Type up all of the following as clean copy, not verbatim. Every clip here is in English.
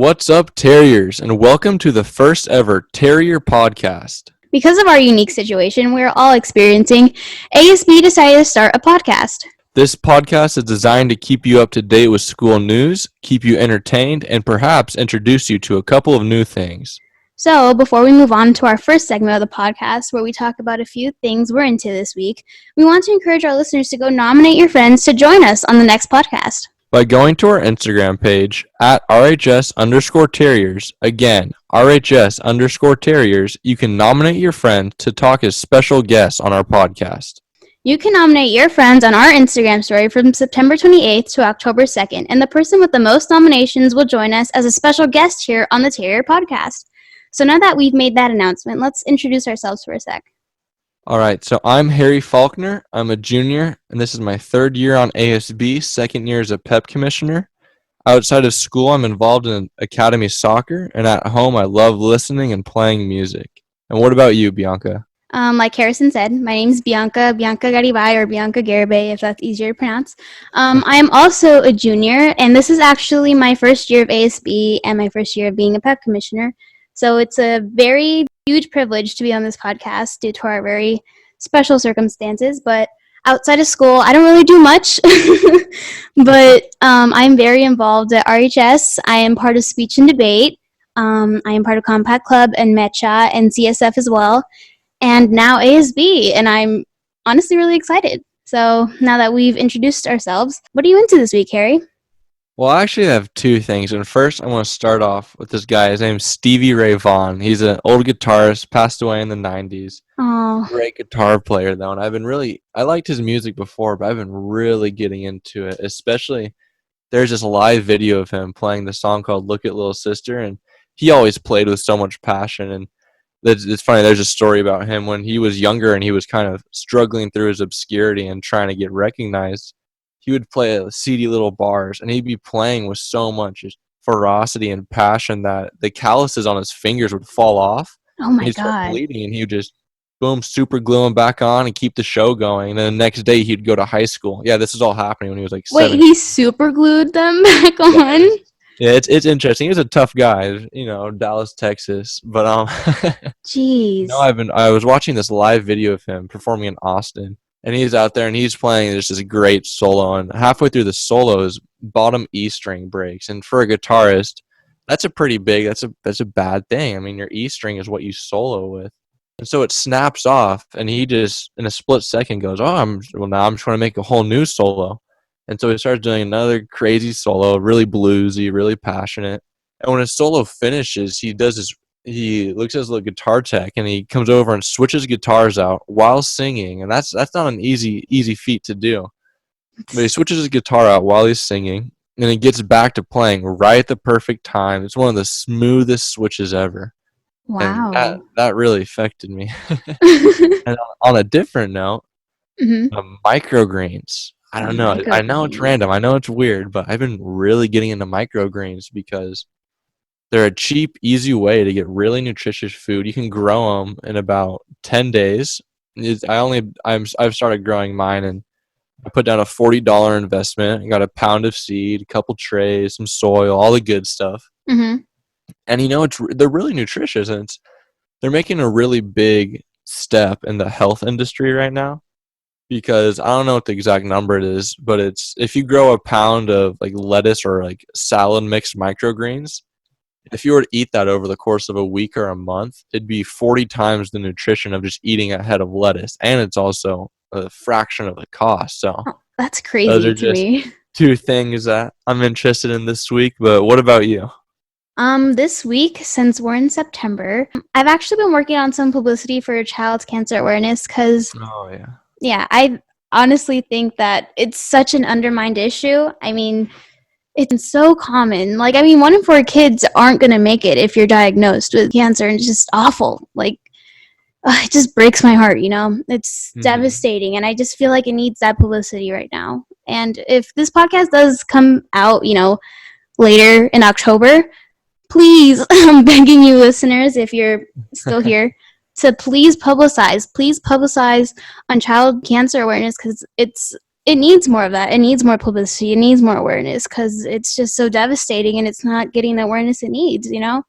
What's up, Terriers, and welcome to the first ever Terrier podcast. Because of our unique situation we're all experiencing, ASB decided to start a podcast. This podcast is designed to keep you up to date with school news, keep you entertained, and perhaps introduce you to a couple of new things. So, before we move on to our first segment of the podcast, where we talk about a few things we're into this week, we want to encourage our listeners to go nominate your friends to join us on the next podcast. By going to our Instagram page at RHS_Terriers, again, RHS_Terriers, you can nominate your friend to talk as special guests on our podcast. You can nominate your friends on our Instagram story from September 28th to October 2nd, and the person with the most nominations will join us as a special guest here on the Terrier podcast. So now that we've made that announcement, let's introduce ourselves for a sec. All right, so I'm Harry Faulkner. I'm a junior, and this is my third year on ASB, second year as a PEP commissioner. Outside of school, I'm involved in academy soccer, and at home, I love listening and playing music. And what about you, Bianca? Like Harrison said, my name is Bianca Garibay, or Bianca Garibay, if that's easier to pronounce. I am also a junior, and this is actually my first year of ASB and my first year of being a PEP commissioner. So it's a very huge privilege to be on this podcast due to our very special circumstances. But outside of school, I don't really do much. But I'm very involved at RHS. I am part of Speech and Debate. I am part of Compact Club and MECHA and CSF as well. And now ASB. And I'm honestly really excited. So now that we've introduced ourselves, what are you into this week, Harry? Well, I actually have two things. And first, I want to start off with this guy. His name's Stevie Ray Vaughan. He's an old guitarist, passed away in the 90s. Oh, Great guitar player, though. And I liked his music before, but I've been really getting into it. Especially, there's this live video of him playing the song called Look at Little Sister. And he always played with so much passion. And it's funny, there's a story about him when he was younger and he was kind of struggling through his obscurity and trying to get recognized. He would play seedy little bars, and he'd be playing with so much ferocity and passion that the calluses on his fingers would fall off. oh my He'd start God. bleeding, and he would just, boom, super glue him back on and keep the show going. And then the next day, he'd go to high school. Yeah, this is all happening when he was like 7. Wait, he super glued them back on? Yeah, it's interesting. He was a tough guy, Dallas, Texas. But Jeez. I was watching this live video of him performing in Austin. And he's out there and he's playing this great solo. And halfway through the solo, his bottom E string breaks. And for a guitarist, that's a bad thing. I mean, your E string is what you solo with. And so it snaps off. And he just, in a split second, goes, now I'm trying to make a whole new solo. And so he starts doing another crazy solo, really bluesy, really passionate. And when his solo finishes, he looks at his little guitar tech and he comes over and switches guitars out while singing. And that's not an easy feat to do. But he switches his guitar out while he's singing and he gets back to playing right at the perfect time. It's one of the smoothest switches ever. Wow. And that really affected me. And on a different note, microgreens. I don't know. I know it's random. I know it's weird, but I've been really getting into microgreens because they're a cheap, easy way to get really nutritious food. You can grow them in about 10 days. I've started growing mine, and I put down a $40 investment. I got a pound of seed, a couple trays, some soil, all the good stuff. Mm-hmm. And they're really nutritious, and they're making a really big step in the health industry right now. Because I don't know what the exact number it is, but it's if you grow a pound of like lettuce or like salad mixed microgreens, if you were to eat that over the course of a week or a month, it'd be 40 times the nutrition of just eating a head of lettuce. And it's also a fraction of the cost. So that's crazy those are to me. Two things that I'm interested in this week. But what about you? This week, since we're in September, I've actually been working on some publicity for child cancer awareness because I honestly think that it's such an undermined issue. I mean, it's so common. 1 in 4 kids aren't going to make it if you're diagnosed with cancer, and it's just awful. It just breaks my heart, It's devastating, and I just feel like it needs that publicity right now. And if this podcast does come out, later in October, please, I'm begging you listeners, if you're still here, to please publicize on child cancer awareness, because it's it needs more of that. It needs more publicity. It needs more awareness because it's just so devastating and it's not getting the awareness it needs, you know?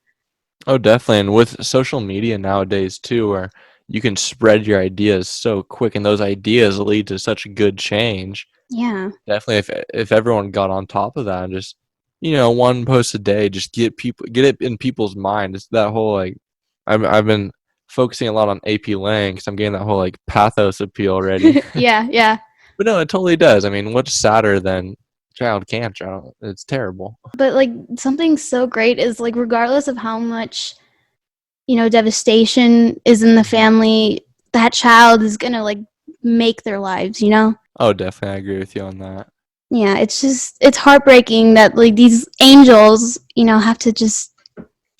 Oh, definitely. And with social media nowadays too, where you can spread your ideas so quick, and those ideas lead to such good change. Yeah. Definitely, if everyone got on top of that and just, one post a day, just get it in people's mind. It's that whole like, I've been focusing a lot on AP Lang because I'm getting that whole like pathos appeal already. Yeah, yeah. But no, it totally does. I mean, what's sadder than child cancer? It's terrible. But like something so great is like regardless of how much, devastation is in the family, that child is gonna like make their lives, you know? Oh, definitely, I agree with you on that. Yeah, it's heartbreaking that like these angels, have to just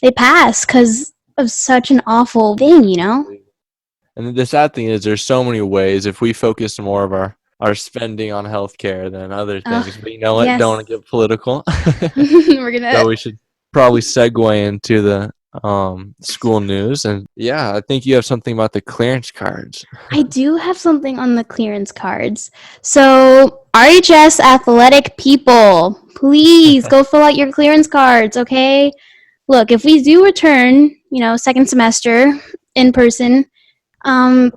they pass because of such an awful thing, you know? And the sad thing is, there's so many ways if we focus more of our spending on healthcare than other things. But you know what? Yes. Don't want to get political. We're gonna. So we should probably segue into the school news. And yeah, I think you have something about the clearance cards. I do have something on the clearance cards. So, RHS athletic people, please go fill out your clearance cards, okay? Look, if we do return, second semester in person,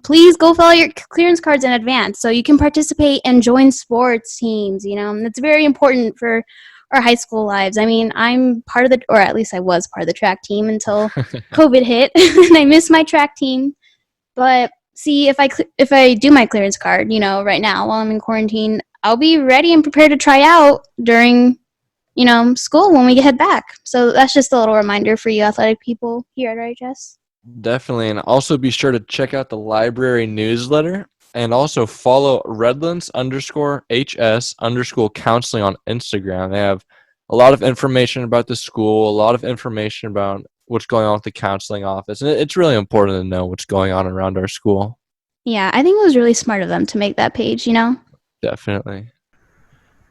please go fill out your clearance cards in advance so you can participate and join sports teams, That's very important for our high school lives. I mean, I'm part of or at least I was part of the track team until COVID hit, and I missed my track team. But see, if I do my clearance card, right now while I'm in quarantine, I'll be ready and prepared to try out during, school when we head back. So that's just a little reminder for you athletic people here at RHS. Definitely. And also be sure to check out the library newsletter and also follow Redlands_HS_counseling on Instagram. They have a lot of information about the school, a lot of information about what's going on with the counseling office. And it's really important to know what's going on around our school. Yeah, I think it was really smart of them to make that page, Definitely.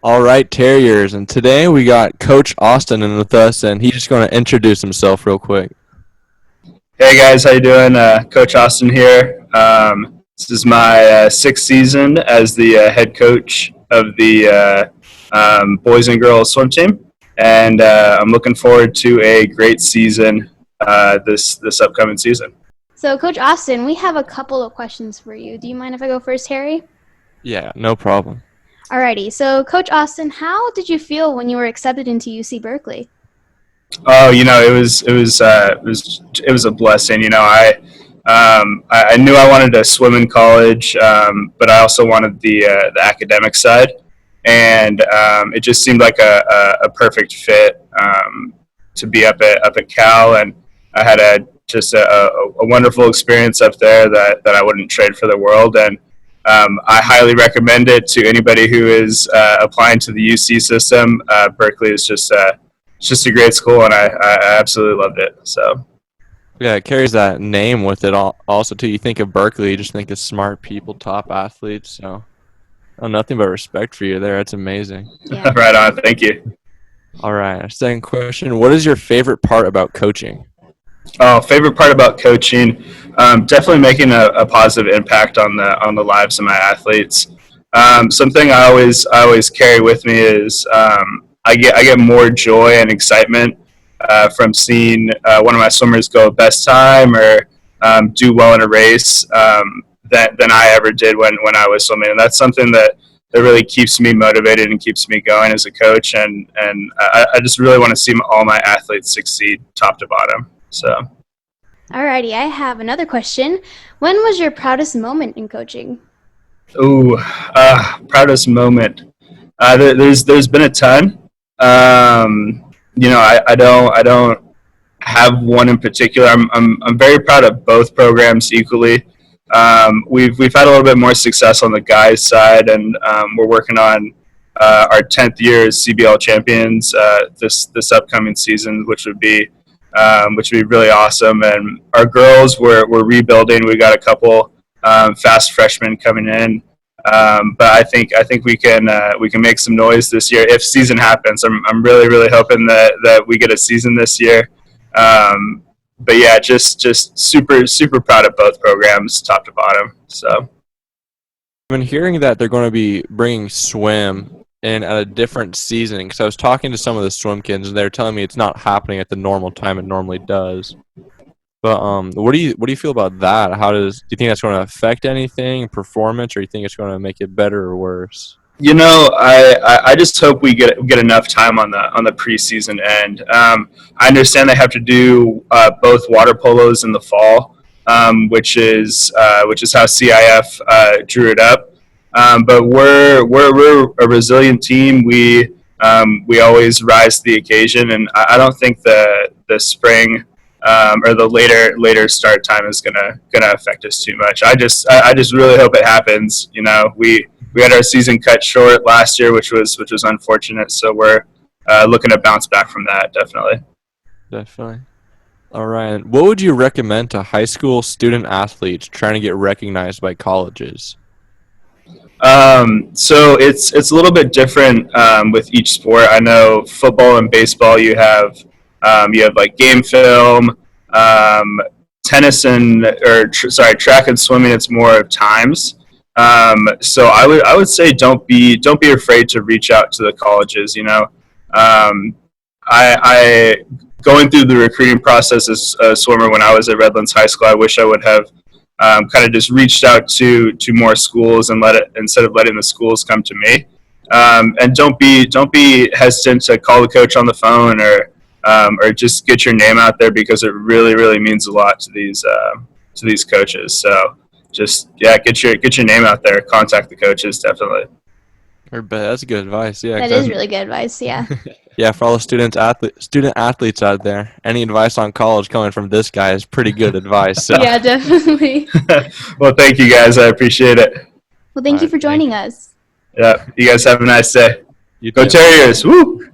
All right, Terriers. And today we got Coach Austin in with us, and he's just going to introduce himself real quick. Hey guys, how you doing? Coach Austin here. This is my sixth season as the head coach of the boys and girls swim team, and I'm looking forward to a great season this upcoming season. So, Coach Austin, we have a couple of questions for you. Do you mind if I go first, Harry? Yeah, no problem. Alrighty. So, Coach Austin, how did you feel when you were accepted into UC Berkeley? Oh, it was a blessing. I knew I wanted to swim in college, but I also wanted the academic side, and it just seemed like a perfect fit to be up at Cal, and I had a wonderful experience up there that I wouldn't trade for the world, and I highly recommend it to anybody who is applying to the UC system. Berkeley is just a great school, and I absolutely loved it. So. Yeah, it carries that name with it also, too. You think of Berkeley, you just think of smart people, top athletes. So, nothing but respect for you there. It's amazing. Yeah. Right on. Thank you. All right. Second question. What is your favorite part about coaching? Oh, favorite part about coaching? Definitely making a positive impact on the lives of my athletes. Something I always carry with me is I get more joy and excitement from seeing one of my swimmers go best time or do well in a race than I ever did when I was swimming. And that's something that really keeps me motivated and keeps me going as a coach. And I just really want to see all my athletes succeed top to bottom. So. Alrighty, I have another question. When was your proudest moment in coaching? Ooh, proudest moment. There's been a ton. I don't have one in particular. I'm very proud of both programs equally. We've had a little bit more success on the guys side, and we're working on our 10th year as CBL champions this upcoming season, which would be really awesome. And our girls, we're rebuilding. We got a couple fast freshmen coming in. But I think we can make some noise this year if season happens. I'm really hoping that we get a season this year. But yeah, just super proud of both programs, top to bottom. So. been hearing that they're going to be bringing swim in at a different season because I was talking to some of the swim kids and they're telling me it's not happening at the normal time it normally does. But what do you feel about that? Do you think that's going to affect anything, performance, or you think it's going to make it better or worse? I just hope we get enough time on the preseason end. I understand they have to do both water polos in the fall, which is how CIF drew it up. But we're a resilient team. We always rise to the occasion, and I don't think the spring or the later start time is gonna affect us too much. I just really hope it happens. We had our season cut short last year, which was unfortunate. So we're looking to bounce back from that, definitely. Definitely. All right. What would you recommend to high school student athletes trying to get recognized by colleges? So it's a little bit different with each sport. I know football and baseball you have like game film, tennis track and swimming. It's more of times. So I would say don't be afraid to reach out to the colleges. I going through the recruiting process as a swimmer when I was at Redlands High School. I wish I would have kind of just reached out to more schools and instead of letting the schools come to me. And don't be hesitant to call the coach on the phone or just get your name out there because it really means a lot to these coaches. So just get your name out there. Contact the coaches, definitely. That's good advice. Yeah, That is really good advice. Yeah. Yeah, for all the student athletes out there, any advice on college coming from this guy is pretty good advice. So. Yeah, definitely. Well, thank you guys. I appreciate it. Well, thank you for joining us. Yeah, you guys have a nice day. You Go too. Terriers! Woo!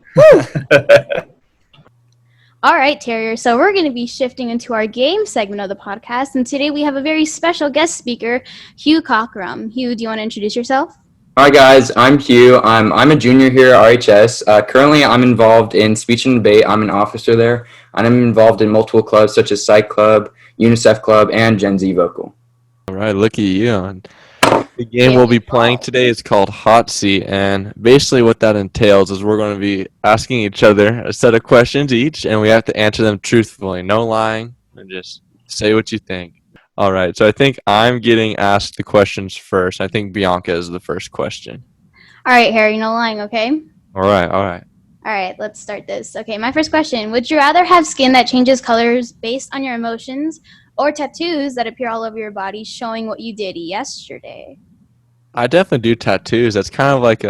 All right, Terrier. So we're going to be shifting into our game segment of the podcast, and today we have a very special guest speaker, Hugh Cockeram. Hugh, do you want to introduce yourself? Hi guys, I'm Hugh. I'm a junior here at RHS. Currently, I'm involved in speech and debate. I'm an officer there, and I'm involved in multiple clubs such as Psych Club, UNICEF Club, and Gen Z Vocal. All right, look at you. And the game we'll be playing today is called Hot Seat, and basically what that entails is we're going to be asking each other a set of questions each, and we have to answer them truthfully, no lying, and just say what you think. All right, so I think I'm getting asked the questions first. I think Bianca is the first question. All right, Harry, no lying, okay? All right. All right, let's start this. Okay, my first question. Would you rather have skin that changes colors based on your emotions or tattoos that appear all over your body showing what you did yesterday? I definitely do tattoos. That's kind of like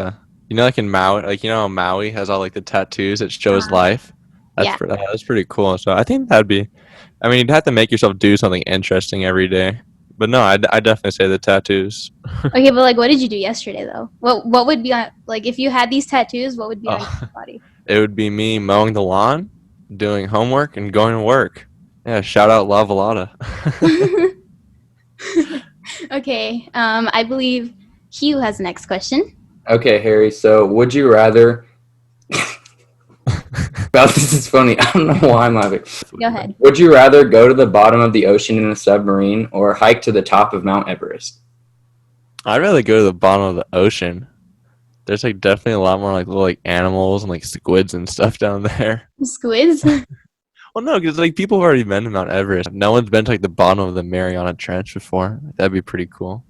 like in Maui, how Maui has all like the tattoos that shows life? That's pretty cool. So I think you'd have to make yourself do something interesting every day. But no, I definitely say the tattoos. Okay, but what did you do yesterday though? What would be on if you had these tattoos? What would be on your body? It would be me mowing the lawn, doing homework, and going to work. Yeah, shout out La Volata. Okay, I believe Hugh has the next question. Okay, Harry. So, would you rather? Well, this is funny. I don't know why I'm laughing. Go ahead. Would you rather go to the bottom of the ocean in a submarine or hike to the top of Mount Everest? I'd rather go to the bottom of the ocean. There's definitely a lot more little animals and squids and stuff down there. Squids? Well, no, because people have already been to Mount Everest. No one's been to the bottom of the Mariana Trench before. That'd be pretty cool.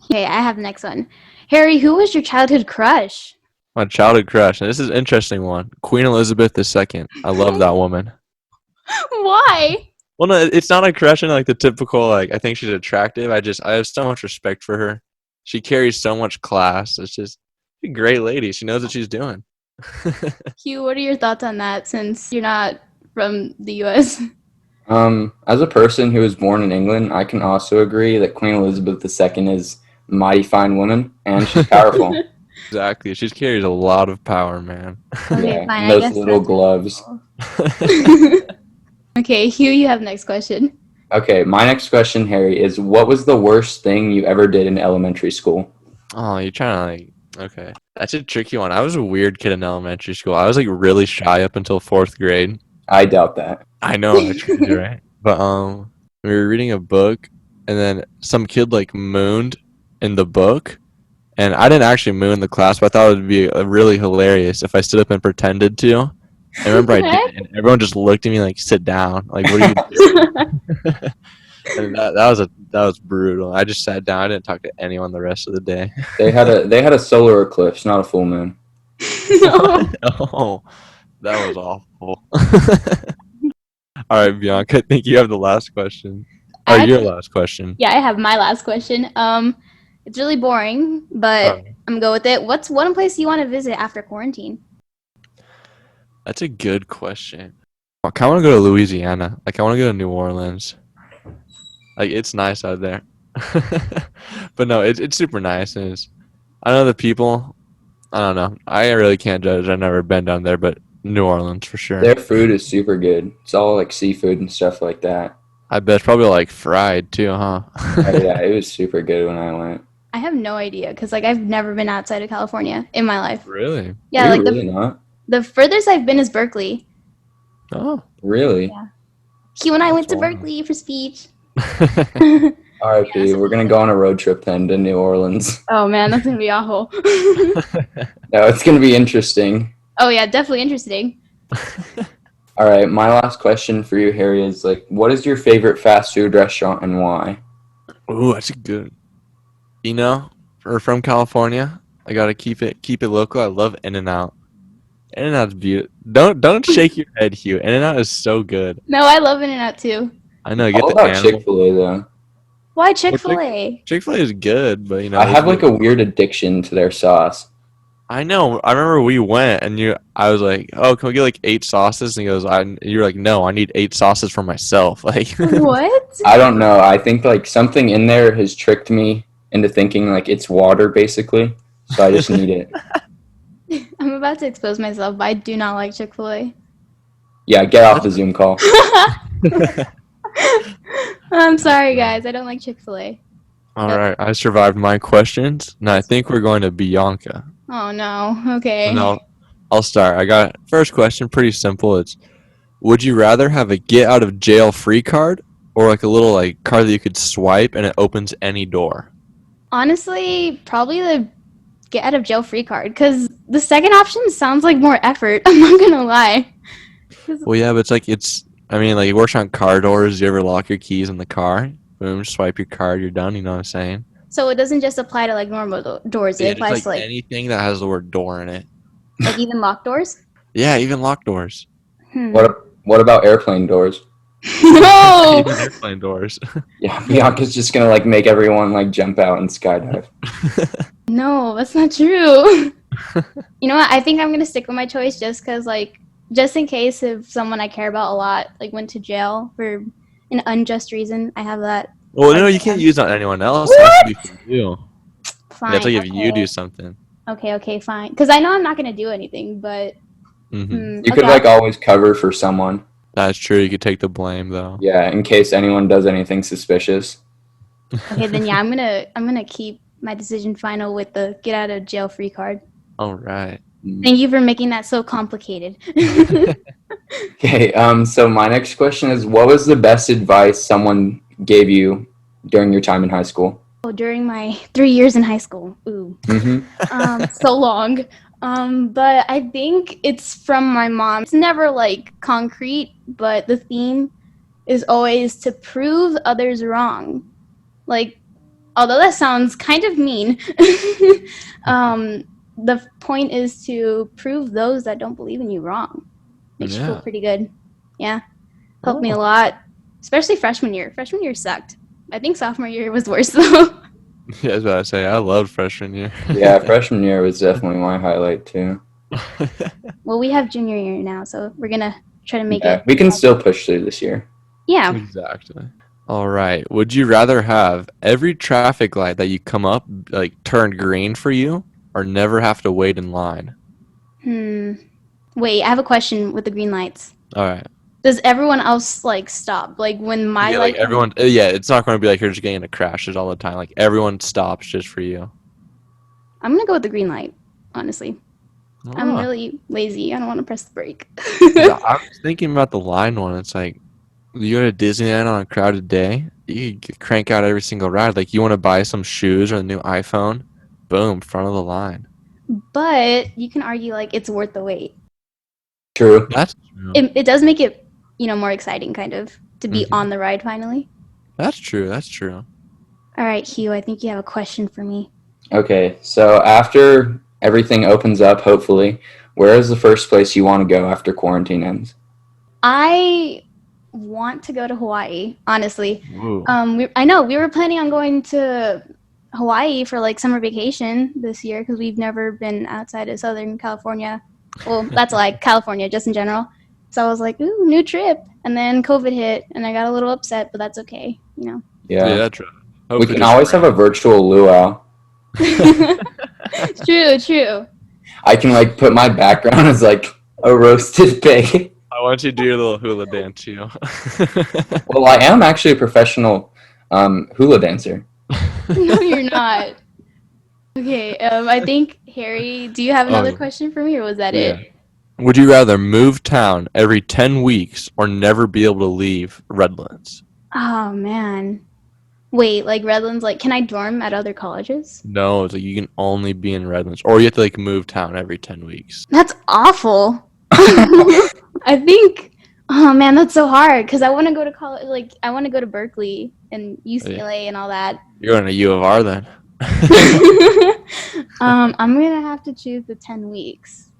Okay, I have the next one. Harry, who was your childhood crush? My childhood crush, and this is an interesting one. Queen Elizabeth II. I love that woman. Why? Well, no, it's not a crush in the typical I think she's attractive. I have so much respect for her. She carries so much class. It's just a great lady. She knows what she's doing. Hugh, what are your thoughts on that since you're not from the U.S.? As a person who was born in England, I can also agree that Queen Elizabeth II is a mighty fine woman, and she's powerful. Exactly. She carries a lot of power, man. Okay, Yeah, fine. those little gloves. Okay, Hugh, you have the next question. Okay, my next question, Harry, is what was the worst thing you ever did in elementary school? Oh, you're trying to okay. That's a tricky one. I was a weird kid in elementary school. I was really shy up until 4th grade. I doubt that. I know, actually, you're right. But we were reading a book, and then some kid mooned in the book, and I didn't actually moon the class, but I thought it would be really hilarious if I stood up and pretended to. And remember I did, and everyone just looked at me like, "Sit down!" Like, what are you doing? And that was brutal. I just sat down. I didn't talk to anyone the rest of the day. They had a solar eclipse, not a full moon. No. Oh, that was awful. All right, Bianca, I think you have the last question. Or your last question. Yeah, I have my last question. It's really boring, but I'm gonna go with it. What's one place you want to visit after quarantine? That's a good question. I kind of want to go to Louisiana. Like, I want to go to New Orleans. Like, it's nice out there. But no, it's super nice. And I know the people. I don't know. I really can't judge. I've never been down there, but New Orleans for sure. Their food is super good. It's all like seafood and stuff like that. I bet it's probably like fried too, huh? Oh, yeah, it was super good when I went. I have no idea because like I've never been outside of California in my life. Really? Yeah, You're like really not. the furthest I've been is Berkeley. Oh. Really? Yeah. Hugh and I went to Wow. Berkeley for speech. R.I.P. We're gonna go on a road trip then to New Orleans. Oh man, that's gonna be awful. No, it's gonna be interesting. Oh yeah, definitely interesting. All right, my last question for you, Harry, is like, what is your favorite fast food restaurant and why? Ooh, that's a good. You know, we're from California. I gotta keep it local. I love In-N-Out. In-N-Out's beautiful. Don't shake your head, Hugh. In-N-Out is so good. No, I love In-N-Out too. I know. Get All the about animal. Chick-fil-A though. Why Chick-fil-A? Chick-fil-A is good, but you know. I have like a weird addiction to their sauce. I know. I remember we went and I was like, "Oh, can we get like 8 sauces?" And he goes, "You're like, no, I need 8 sauces for myself." Like, What? I don't know. I think like something in there has tricked me into thinking like it's water basically. So I just need it. I'm about to expose myself, but I do not like Chick-fil-A. Yeah, get off the Zoom call. I'm sorry, guys. I don't like Chick-fil-A. All right, I survived my questions. Now I think we're going to Bianca. Oh no. Okay. And I'll start. I got first question, pretty simple. It's, would you rather have a get out of jail free card or like a little like card that you could swipe and it opens any door? Honestly, probably the get out of jail free card because the second option sounds like more effort. I'm not gonna lie. Well, yeah, but I mean, like, it works on car doors. You ever lock your keys in the car? Boom, swipe your card, you're done. You know what I'm saying? So it doesn't just apply to like normal doors. It Yeah, applies just to like like anything that has the word door in it. even locked doors. Yeah, even locked doors. What about airplane doors? No. Even airplane doors. Yeah, Bianca's just gonna like make everyone like jump out and skydive. No, that's not true. You know what? I think I'm gonna stick with my choice just in case if someone I care about a lot like went to jail for an unjust reason. I have that. Well, no, you can't use it on anyone else. What? It has to be for you. Fine. That's like if you okay. do something. Okay, fine. Because I know I'm not gonna do anything, but Hmm. You could like always cover for someone. That's true. You could take the blame, though. Yeah, in case anyone does anything suspicious. okay, then yeah, I'm gonna keep my decision final with the get out of jail free card. All right. Thank you for making that so complicated. Okay, so my next question is, what was the best advice someone gave you during your time in high school? During my 3 years in high school. Ooh. So long. But I think it's from my mom. It's never like concrete, but the theme is always to prove others wrong. Like, although that sounds kind of mean, the point is to prove those that don't believe in you wrong. Makes you feel pretty good. Yeah. Helped me a lot, especially freshman year. Freshman year sucked. I think sophomore year was worse though. Yeah, that's what I say. I loved freshman year. Yeah, freshman year was definitely my highlight too. Well, we have junior year now, so we're gonna try to make it. We can still push through this year. Yeah. Exactly. All right. Would you rather have every traffic light that you come up like turn green for you, or never have to wait in line? Wait, I have a question with the green lights. All right. Does everyone else like stop? Like when my Yeah, light? like everyone. Yeah, it's not going to be like you're just getting into crashes all the time. Like everyone stops just for you. I'm gonna go with the green light. Honestly, I'm Ah. really lazy. I don't want to press the brake. Yeah, I was thinking about the line one. It's like you go to Disneyland on a crowded day, you could crank out every single ride. Like you want to buy some shoes or a new iPhone, boom, front of the line. But you can argue like it's worth the wait. True. That's true. It does make it, more exciting kind of to be Mhm. on the ride finally. That's true. That's true. All right, Hugh, I think you have a question for me. Okay, so after everything opens up, hopefully, where is the first place you want to go after quarantine ends? I want to go to Hawaii, honestly. Ooh. I know we were planning on going to Hawaii for like summer vacation this year because we've never been outside of Southern California. Well, that's like California just in general. So I was like, ooh, new trip. And then COVID hit and I got a little upset, but that's okay, Yeah. that's true. We can always have a virtual luau. True. I can like put my background as like a roasted pig. I want you to do your little hula dance, too. Well, I am actually a professional hula dancer. No, you're not. Okay, I think, Harry, do you have another yeah. question for me or was that Yeah. it? Would you rather move town every 10 weeks or never be able to leave Redlands? Oh, man. Wait, like Redlands, like, can I dorm at other colleges? No, it's like you can only be in Redlands, or you have to like move town every 10 weeks. That's awful. I think, oh man, that's so hard because I want to go to college. Like, I want to go to Berkeley and UCLA and all that. You're going to U of R then. I'm gonna have to choose the 10 weeks.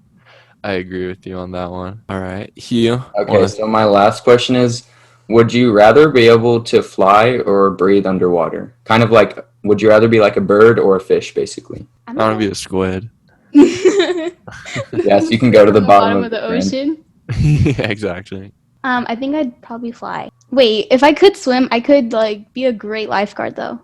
I agree with you on that one. All right, Hugh. Okay, so my last question is, would you rather be able to fly or breathe underwater? Kind of like, would you rather be like a bird or a fish, basically? I want to be a squid. Yes, you can go to the bottom of the ocean. Yeah, exactly. I think I'd probably fly. Wait, if I could swim, I could like be a great lifeguard though.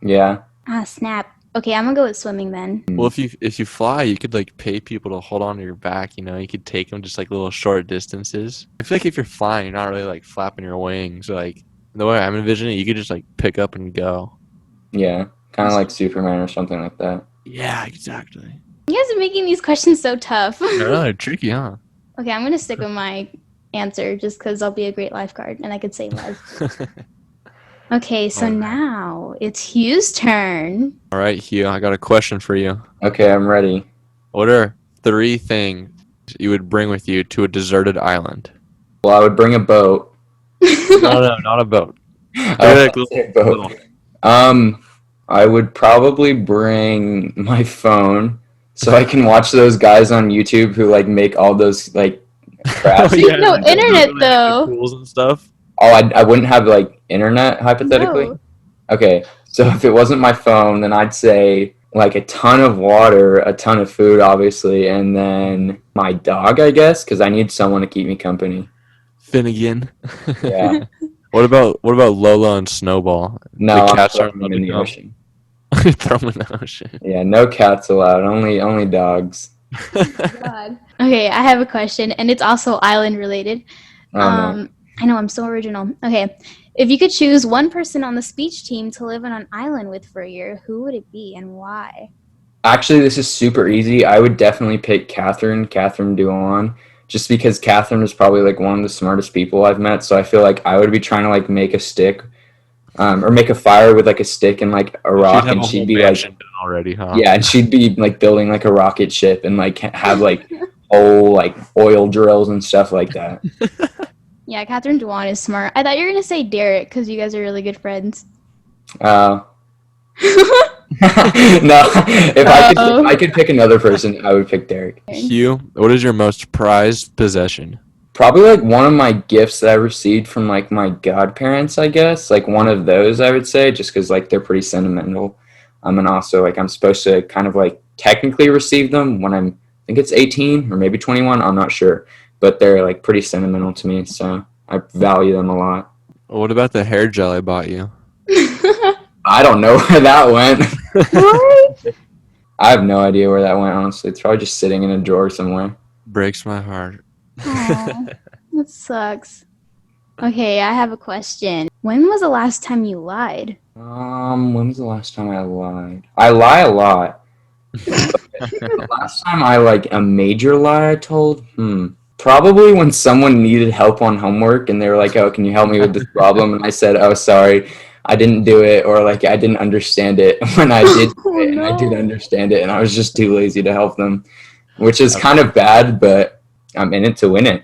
Yeah. Ah, snap. Okay, I'm gonna go with swimming then. Well, if you fly, you could like pay people to hold on to your back. You could take them just like little short distances. I feel like if you're flying, you're not really like flapping your wings. Like the way I'm envisioning it, you could just like pick up and go. Yeah, kind of like Superman or something like that. Yeah, exactly. You guys are making these questions so tough. Really tricky, huh? Okay, I'm gonna stick with my answer just because I'll be a great lifeguard and I could save lives. Okay, so Alright. now it's Hugh's turn. All right, Hugh, I got a question for you. Okay, I'm ready. What are 3 things you would bring with you to a deserted island? Well, I would bring a boat. No, not a boat. I Like would say a little- boat. I would probably bring my phone so I can watch those guys on YouTube who like make all those like crafts. yeah. No internet, though. Pools and stuff. Oh, I wouldn't have like internet hypothetically. No. Okay, so if it wasn't my phone, then I'd say like a ton of water, a ton of food, obviously, and then my dog, I guess, because I need someone to keep me company. Finnegan. Yeah. What about Lola and Snowball? No, The I'm cats throwing aren't them allowed in to the go. ocean. Throw them in the ocean. Yeah, no cats allowed. Only dogs. God. Okay, I have a question, and it's also island related. Oh, no. I know, I'm so original. Okay, if you could choose one person on the speech team to live on an island with for a year, who would it be and why? Actually, this is super easy. I would definitely pick Catherine Duan, just because Catherine is probably like one of the smartest people I've met. So I feel like I would be trying to like make a stick, or make a fire with like a stick and like a rock, and she'd be like, done already, huh? yeah, and she'd be like building like a rocket ship and like have like whole like oil drills and stuff like that. Yeah, Catherine Dewan is smart. I thought you were going to say Derek because you guys are really good friends. No, if I could pick another person, I would pick Derek. Hugh, what is your most prized possession? Probably like one of my gifts that I received from like my godparents, I guess. Like one of those, I would say, just because like they're pretty sentimental. And also like I'm supposed to kind of like technically receive them when I think it's 18 or maybe 21. I'm not sure, but they're like pretty sentimental to me, so I value them a lot. What about the hair gel I bought you? I don't know where that went. What? I have no idea where that went, honestly. It's probably just sitting in a drawer somewhere. Breaks my heart. Aw, that sucks. Okay, I have a question. When was the last time you lied? When was the last time I lied? I lie a lot. The last time I like a major lie I told? Probably when someone needed help on homework and they were like, "Oh, can you help me with this problem?" And I said, "Oh, sorry. I didn't do it, or like I didn't understand it when I did do Oh, it, and I did no. understand it, and I was just too lazy to help them, which is kind of bad, but I'm in it to win it.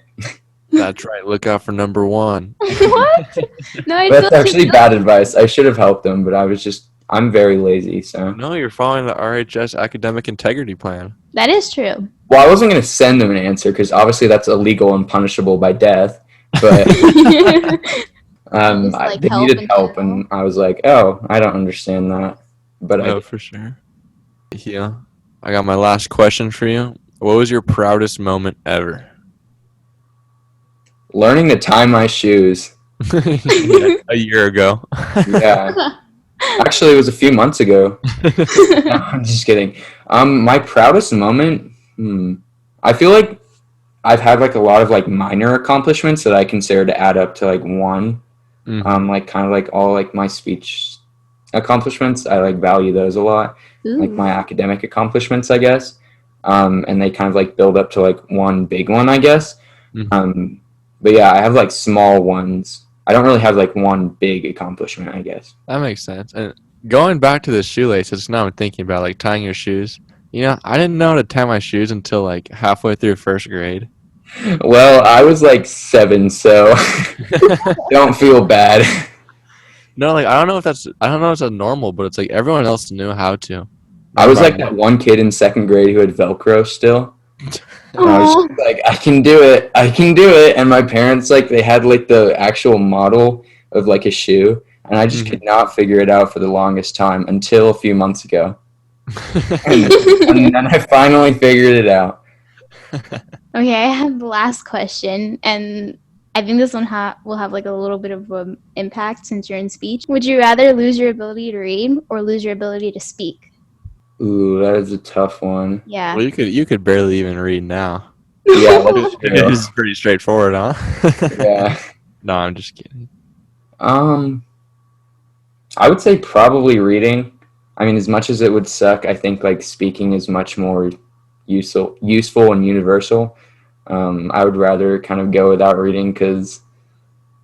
That's right. Look out for number one. What? No, I But told that's actually you. bad advice. I should have helped them, but I'm very lazy, so. No, you're following the RHS academic integrity plan. That is true. Well, I wasn't going to send them an answer because obviously that's illegal and punishable by death. But Just, like, they help needed in help, general. and I was like, "Oh, I don't understand that." But I No, did. for sure. Yeah. I got my last question for you. What was your proudest moment ever? Learning to tie my shoes. Yeah, a year ago. Yeah, actually, it was a few months ago. No, I'm just kidding. My proudest moment. I feel like I've had like a lot of like minor accomplishments that I consider to add up to like one. Mhm. Like kind of like all like my speech accomplishments. I like value those a lot. Like Ooh. my academic accomplishments, I guess. And they kind of like build up to like one big one, I guess. Mhm. But yeah, I have like small ones. I don't really have like one big accomplishment, I guess. That makes sense. And going back to the shoelaces, now I'm thinking about like tying your shoes. You know, I didn't know how to tie my shoes until like halfway through first grade. Well, I was like 7, so don't feel bad. No, like I don't know if that's normal, but it's like everyone else knew how to. I Never was mind like me. that one kid in 2nd grade who had Velcro still. And I was Aw. just like, I can do it. I can do it. And my parents, like, they had like the actual model of like a shoe. And I just Mhm. could not figure it out for the longest time until a few months ago. And then I finally figured it out. Okay, I have the last question, and I think this one will have like a little bit of an impact since you're in speech. Would you rather lose your ability to read or lose your ability to speak? Ooh, that is a tough one. Yeah. Well, you could barely even read now. Yeah, that's It true. is pretty straightforward, huh? Yeah. No, I'm just kidding. Um, I would say probably reading. I mean, as much as it would suck, I think like speaking is much more useful and universal. I would rather kind of go without reading because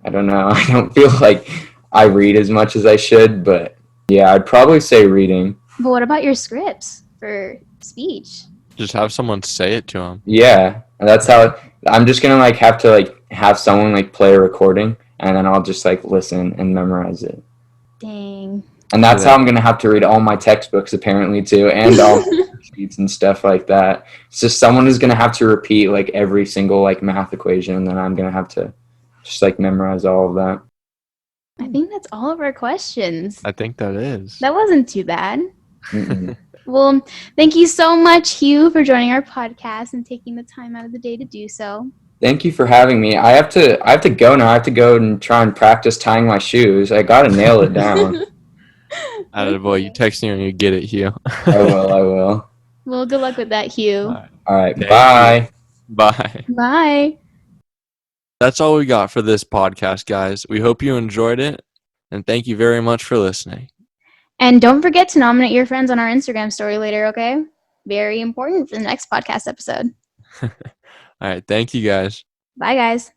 I don't know. I don't feel like I read as much as I should, but yeah, I'd probably say reading. But what about your scripts for speech? Just have someone say it to him. Yeah, and that's how I'm just gonna like have to like have someone like play a recording, and then I'll just like listen and memorize it. Dang. And that's how I'm gonna have to read all my textbooks apparently too, and all my sheets and stuff like that. It's just someone is gonna have to repeat like every single like math equation, and then I'm gonna have to just like memorize all of that. I think that's all of our questions. I think that is. That wasn't too bad. Mm-mm. Well, thank you so much, Hugh, for joining our podcast and taking the time out of the day to do so. Thank you for having me. I have to go now. I have to go and try and practice tying my shoes. I gotta nail it down. Boy, you text me when you get it, Hugh. I will. I will. Well, good luck with that, Hugh. All right. Thank Bye. Bye. Bye. That's all we got for this podcast, guys. We hope you enjoyed it, and thank you very much for listening. And don't forget to nominate your friends on our Instagram story later, okay? Very important for the next podcast episode. All right, thank you, guys. Bye, guys.